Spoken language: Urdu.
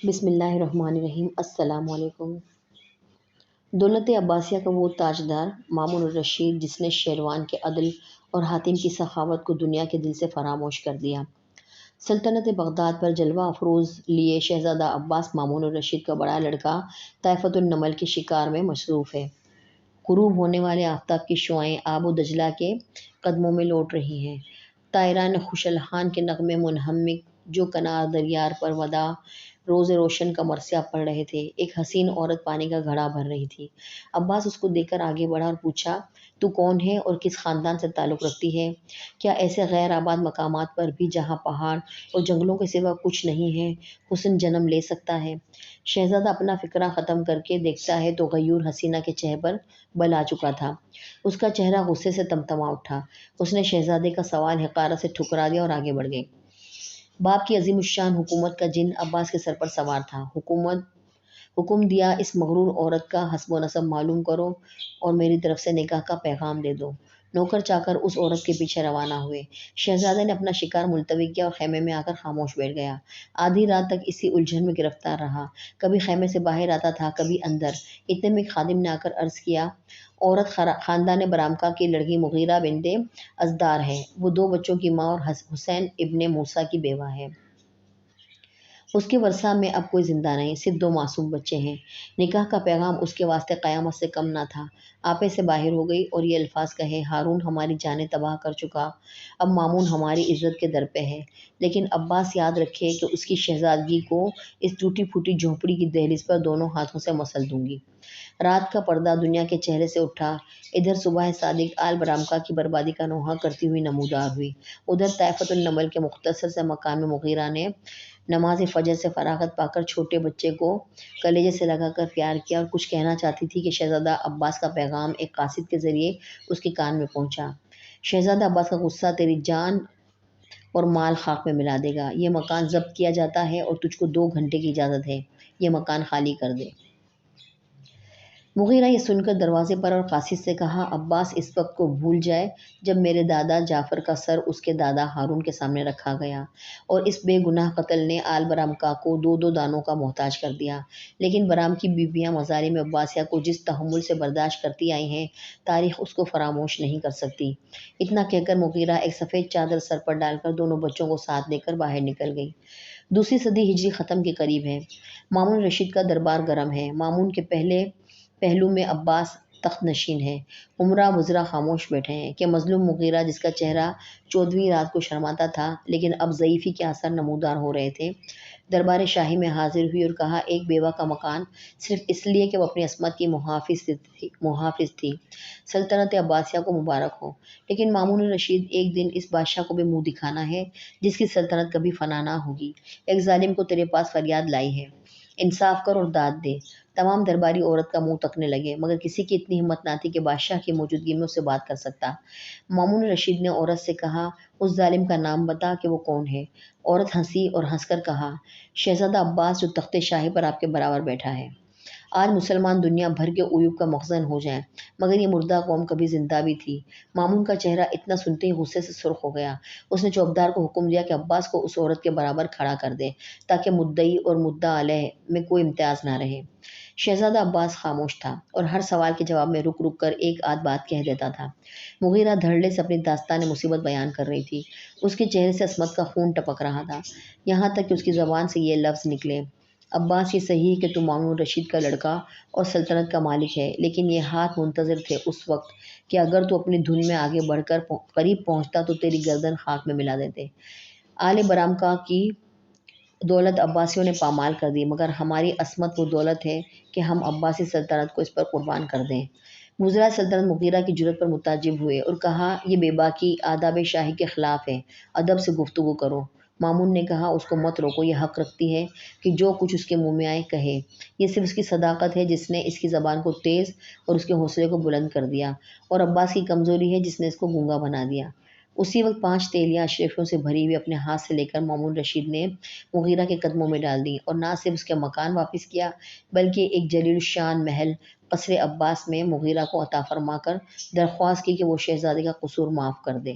بسم اللہ الرحمن الرحیم۔ السلام علیکم۔ دولت عباسیہ کا وہ تاجدار مامون الرشید جس نے شیروان کے عدل اور حاتم کی سخاوت کو دنیا کے دل سے فراموش کر دیا۔ سلطنت بغداد پر جلوہ افروز لیے شہزادہ عباس مامون الرشید کا بڑا لڑکا طائفۃ النمل کے شکار میں مصروف ہے۔ غروب ہونے والے آفتاب کی شعاعیں آب و دجلہ کے قدموں میں لوٹ رہی ہیں۔ طائران خوش الحان کے نغمے منہمک جو کنار دریار پر وداع روز روشن کا مرثیہ پڑھ رہے تھے۔ ایک حسین عورت پانی کا گھڑا بھر رہی تھی۔ عباس اس کو دیکھ کر آگے بڑھا اور پوچھا، تو کون ہے اور کس خاندان سے تعلق رکھتی ہے؟ کیا ایسے غیر آباد مقامات پر بھی جہاں پہاڑ اور جنگلوں کے سوا کچھ نہیں ہے حسن جنم لے سکتا ہے؟ شہزادہ اپنا فقرہ ختم کر کے دیکھتا ہے تو غیور حسینہ کے چہرے پر بل آ چکا تھا۔ اس کا چہرہ غصے سے تمتما اٹھا۔ اس نے شہزادے کا سوال حقارت سے ٹھکرا دیا اور آگے بڑھ گئی۔ باپ کی عظیم الشان حکومت کا جن عباس کے سر پر سوار تھا۔ حکم دیا، اس مغرور عورت کا حسب و نسب معلوم کرو اور میری طرف سے نکاح کا پیغام دے دو۔ نوکر چاکر اس عورت کے پیچھے روانہ ہوئے۔ شہزادے نے اپنا شکار ملتوی کیا اور خیمے میں آ کر خاموش بیٹھ گیا۔ آدھی رات تک اسی الجھن میں گرفتار رہا۔ کبھی خیمے سے باہر آتا تھا، کبھی اندر۔ اتنے میں ایک خادم نے آ کر عرض کیا، عورت خاندان برامکا کی لڑکی مغیرہ بنت ازدار ہے۔ وہ 2 بچوں کی ماں اور حسین ابن موسیٰ کی بیوہ ہے۔ اس کے ورثہ میں اب کوئی زندہ نہیں، صرف 2 معصوم بچے ہیں۔ نکاح کا پیغام اس کے واسطے قیامت سے کم نہ تھا۔ آپے سے باہر ہو گئی اور یہ الفاظ کہے، ہارون ہماری جانیں تباہ کر چکا، اب مامون ہماری عزت کے در پہ ہے، لیکن عباس یاد رکھے کہ اس کی شہزادگی کو اس ٹوٹی پھوٹی جھونپڑی کی دہلیز پر دونوں ہاتھوں سے مسل دوں گی۔ رات کا پردہ دنیا کے چہرے سے اٹھا۔ ادھر صبح صادق آل برامکا کی بربادی کا نوحہ کرتی ہوئی نمودار ہوئی۔ ادھر طائفۃ النمل کے مختصر سے مکان میں مغیرہ نے نماز فجر سے فراغت پا کر چھوٹے بچے کو کلیجے سے لگا کر پیار کیا اور کچھ کہنا چاہتی تھی کہ شہزادہ عباس کا پیغام ایک قاصد کے ذریعے اس کے کان میں پہنچا۔ شہزادہ عباس کا غصہ تیری جان اور مال خاک میں ملا دے گا۔ یہ مکان ضبط کیا جاتا ہے اور تجھ کو 2 گھنٹے کی اجازت ہے، یہ مکان خالی کر دے۔ مغیرہ یہ سن کر دروازے پر اور قاصد سے کہا، عباس اس وقت کو بھول جائے جب میرے دادا جعفر کا سر اس کے دادا ہارون کے سامنے رکھا گیا اور اس بے گناہ قتل نے آل برامکا کو 2 دانوں کا محتاج کر دیا۔ لیکن برام کی بیویاں مظالم عباسیہ کو جس تحمل سے برداشت کرتی آئی ہیں، تاریخ اس کو فراموش نہیں کر سکتی۔ اتنا کہہ کر مغیرہ ایک سفید چادر سر پر ڈال کر دونوں بچوں کو ساتھ لے کر باہر نکل گئی۔ 2 صدی ہجری ختم کے قریب ہے۔ مامون رشید کا دربار گرم ہے۔ مامون کے پہلو میں عباس تخت نشین ہے۔ امراء وزراء خاموش بیٹھے ہیں کہ مظلوم مغیرہ جس کا چہرہ 14ویں رات کو شرماتا تھا لیکن اب ضعیفی کے آثار نمودار ہو رہے تھے، دربار شاہی میں حاضر ہوئی اور کہا، ایک بیوہ کا مکان صرف اس لیے کہ وہ اپنی عصمت کی محافظ تھی، سلطنت عباسیہ کو مبارک ہو، لیکن مامون الرشید ایک دن اس بادشاہ کو بھی منہ دکھانا ہے جس کی سلطنت کبھی فنا نہ ہوگی۔ ایک ظالم کو تیرے پاس فریاد لائی ہے، انصاف کر اور داد دے۔ تمام درباری عورت کا منہ تکنے لگے مگر کسی کی اتنی ہمت نہ تھی کہ بادشاہ کی موجودگی میں اس سے بات کر سکتا۔ مامون رشید نے عورت سے کہا، اس ظالم کا نام بتا کہ وہ کون ہے۔ عورت ہنسی اور ہنس کر کہا، شہزادہ عباس جو تخت شاہی پر آپ کے برابر بیٹھا ہے۔ آج مسلمان دنیا بھر کے عیوب کا مخزن ہو جائیں مگر یہ مردہ قوم کبھی زندہ بھی تھی۔ مامون کا چہرہ اتنا سنتے ہی غصے سے سرخ ہو گیا۔ اس نے چوبدار کو حکم دیا کہ عباس کو اس عورت کے برابر کھڑا کر دے تاکہ مدعی اور مدعا علیہ میں کوئی امتیاز نہ رہے۔ شہزادہ عباس خاموش تھا اور ہر سوال کے جواب میں رک رک کر ایک آدھ بات کہہ دیتا تھا۔ مغیرہ دھڑلے سے اپنی داستان مصیبت بیان کر رہی تھی۔ اس کے چہرے سے عصمت کا خون ٹپک رہا تھا، یہاں تک کہ اس کی زبان سے یہ لفظ نکلے، عباس یہ صحیح کہ تو مامون رشید کا لڑکا اور سلطنت کا مالک ہے، لیکن یہ ہاتھ منتظر تھے اس وقت کہ اگر تو اپنی دھن میں آگے بڑھ کر قریب پہنچتا تو تیری گردن خاک میں ملا دیتے۔ آل برامکا کی دولت عباسیوں نے پامال کر دی مگر ہماری عصمت وہ دولت ہے کہ ہم عباسی سلطنت کو اس پر قربان کر دیں۔ وزرائے سلطنت مغیرہ کی جرأت پر متعجب ہوئے اور کہا، یہ بے باکی آداب شاہی کے خلاف ہے، ادب سے گفتگو کرو۔ مامون نے کہا، اس کو مت روکو، یہ حق رکھتی ہے کہ جو کچھ اس کے منہ میں آئے کہے۔ یہ صرف اس کی صداقت ہے جس نے اس کی زبان کو تیز اور اس کے حوصلے کو بلند کر دیا، اور عباس کی کمزوری ہے جس نے اس کو گونگا بنا دیا۔ اسی وقت 5 تیلیاں اشرفیوں سے بھری ہوئی اپنے ہاتھ سے لے کر مامون رشید نے مغیرہ کے قدموں میں ڈال دیں اور نہ صرف اس کے مکان واپس کیا بلکہ ایک جلیل الشان محل قصر عباس میں مغیرہ کو عطا فرما کر درخواست کی کہ وہ شہزادے کا قصور معاف کر دے۔